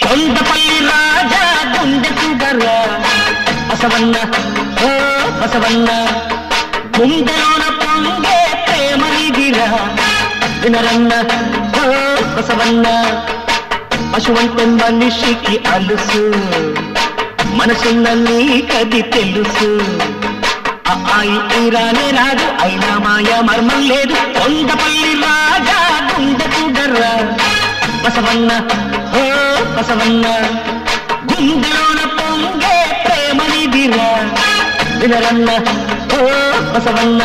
కొండపల్లి రాజా గుండె సుగరా బసవన్న ఓ బసవన్న గుండెలోన పొంగే ప్రేమ నిధిరా వినరన్న ఓ బసవన్న పశువంటే మనిషికి అలుసు మనసున్న నీకది తెలుసు రానే రాదు అయినా మాయా మర్మం లేదు కొండపల్లి రాజా గుండె సుగరా బసవన్న ఓ బసవన్న గుండెలోన పొంగే ప్రేమ నిధిరా వినరన్న ఓ బసవన్న